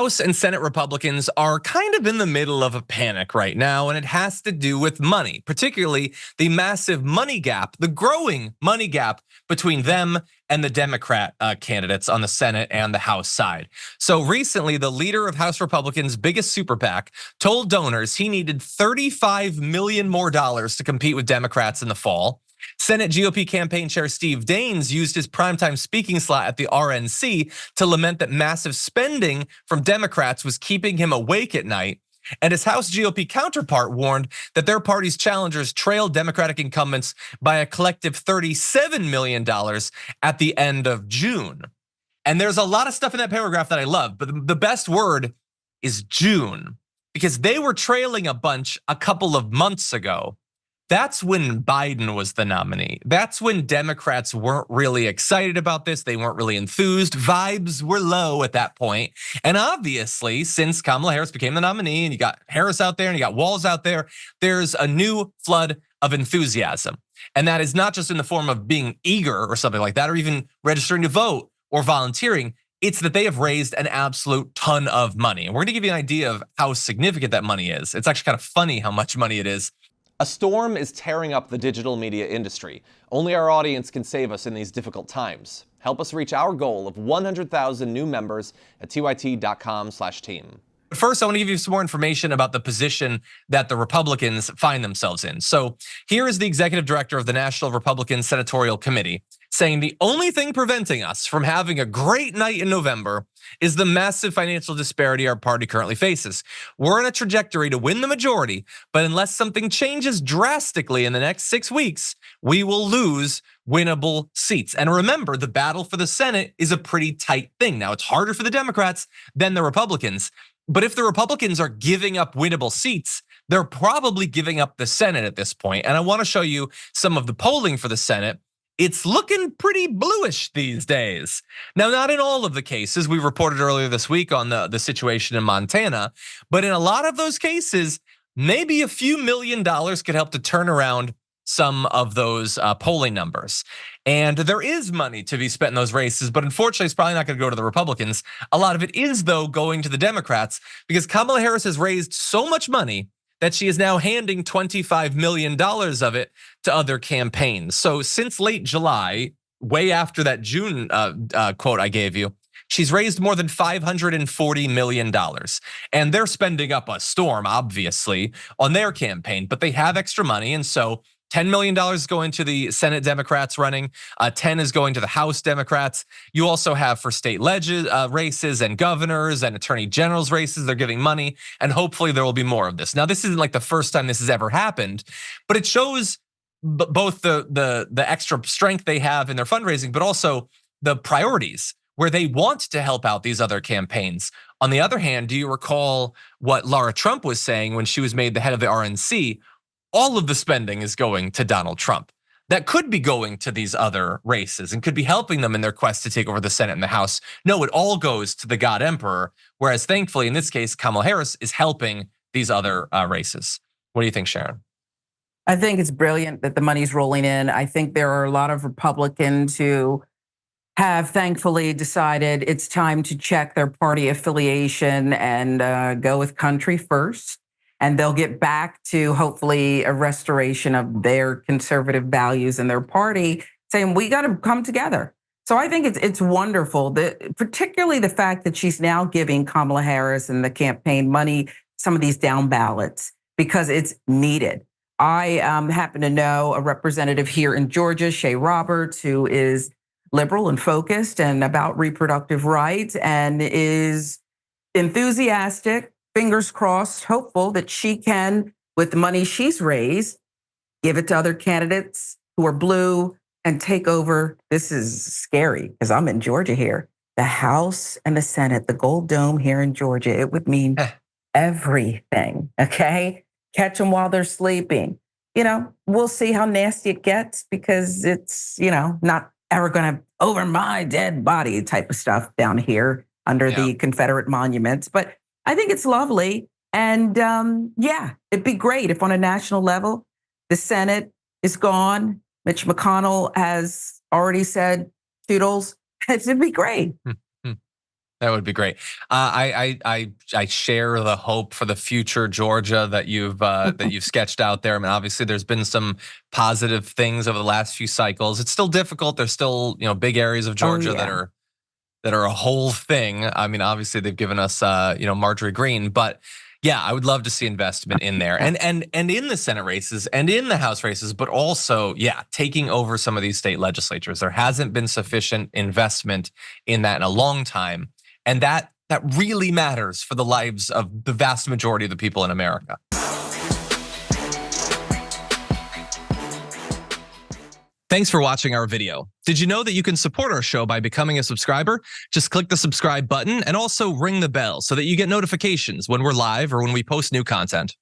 House and Senate Republicans are kind of in the middle of a panic right now, and it has to do with money, particularly the massive money gap, the growing money gap between them and the Democrat candidates on the Senate and the House side. So recently, the leader of House Republicans' biggest super PAC told donors he needed $35 million more to compete with Democrats in the fall. Senate GOP campaign chair Steve Daines used his primetime speaking slot at the RNC to lament that massive spending from Democrats was keeping him awake at night. And his House GOP counterpart warned that their party's challengers trailed Democratic incumbents by a collective $37 million at the end of June. And there's a lot of stuff in that paragraph that I love, but the best word is June, because they were trailing a bunch a couple of months ago. That's when Biden was the nominee. That's when Democrats weren't really excited about this. They weren't really enthused. Vibes were low at that point. And obviously, since Kamala Harris became the nominee and you got Harris out there and you got Walz out there, there's a new flood of enthusiasm. And that is not just in the form of being eager or something like that, or even registering to vote or volunteering. It's that they have raised an absolute ton of money. And we're gonna give you an idea of how significant that money is. It's actually kind of funny how much money it is. A storm is tearing up the digital media industry. Only our audience can save us in these difficult times. Help us reach our goal of 100,000 new members at tyt.com/team. First, I want to give you some more information about the position that the Republicans find themselves in. So here is the executive director of the National Republican Senatorial Committee saying the only thing preventing us from having a great night in November is the massive financial disparity our party currently faces. We're on a trajectory to win the majority, but unless something changes drastically in the next 6 weeks, we will lose winnable seats. And remember, the battle for the Senate is a pretty tight thing. Now, it's harder for the Democrats than the Republicans. But if the Republicans are giving up winnable seats, they're probably giving up the Senate at this point. And I want to show you some of the polling for the Senate. It's looking pretty bluish these days. Now, not in all of the cases. We reported earlier this week on the situation in Montana, but in a lot of those cases, maybe a few $1 million could help to turn around some of those polling numbers. And there is money to be spent in those races, but unfortunately, it's probably not going to go to the Republicans. A lot of it is, though, going to the Democrats, because Kamala Harris has raised so much money that she is now handing $25 million of it to other campaigns. So since late July, way after that June quote I gave you, she's raised more than $540 million. And they're spending up a storm, obviously, on their campaign, but they have extra money. And so $10 million is going to the Senate Democrats running, 10 is going to the House Democrats. You also have for state races and governors and attorney generals races, they're giving money, and hopefully there will be more of this. Now, this isn't like the first time this has ever happened, but it shows both the extra strength they have in their fundraising, but also the priorities where they want to help out these other campaigns. On the other hand, do you recall what Laura Trump was saying when she was made the head of the RNC? All of the spending is going to Donald Trump. That could be going to these other races and could be helping them in their quest to take over the Senate and the House. No, it all goes to the God Emperor, whereas thankfully, in this case, Kamala Harris is helping these other races. What do you think, Sharon? I think it's brilliant that the money's rolling in. I think there are a lot of Republicans who have thankfully decided it's time to check their party affiliation and go with country first. And they'll get back to hopefully a restoration of their conservative values in their party, saying we got to come together. So I think it's wonderful, that particularly the fact that she's now giving Kamala Harris and the campaign money, some of these down ballots, because it's needed. I happen to know a representative here in Georgia, Shay Roberts, who is liberal and focused and about reproductive rights and is enthusiastic, fingers crossed, hopeful that she can, with the money she's raised, give it to other candidates who are blue and take over. This is scary because I'm in Georgia here. The House and the Senate, the Gold Dome here in Georgia, it would mean everything, okay? Catch them while they're sleeping. We'll see how nasty it gets because it's, not ever gonna over my dead body type of stuff down here under the Confederate monuments. But I think it's lovely. And it'd be great if on a national level, the Senate is gone. Mitch McConnell has already said toodles. It'd be great. That would be great. I share the hope for the future Georgia that you've sketched out there. I mean, obviously, there's been some positive things over the last few cycles. It's still difficult. There's still big areas of Georgia that are a whole thing. I mean, obviously, they've given us Marjorie Greene, but yeah, I would love to see investment in there and in the Senate races and in the House races, but also, taking over some of these state legislatures. There hasn't been sufficient investment in that in a long time. And that really matters for the lives of the vast majority of the people in America. Thanks for watching our video. Did you know that you can support our show by becoming a subscriber? Just click the subscribe button and also ring the bell so that you get notifications when we're live or when we post new content.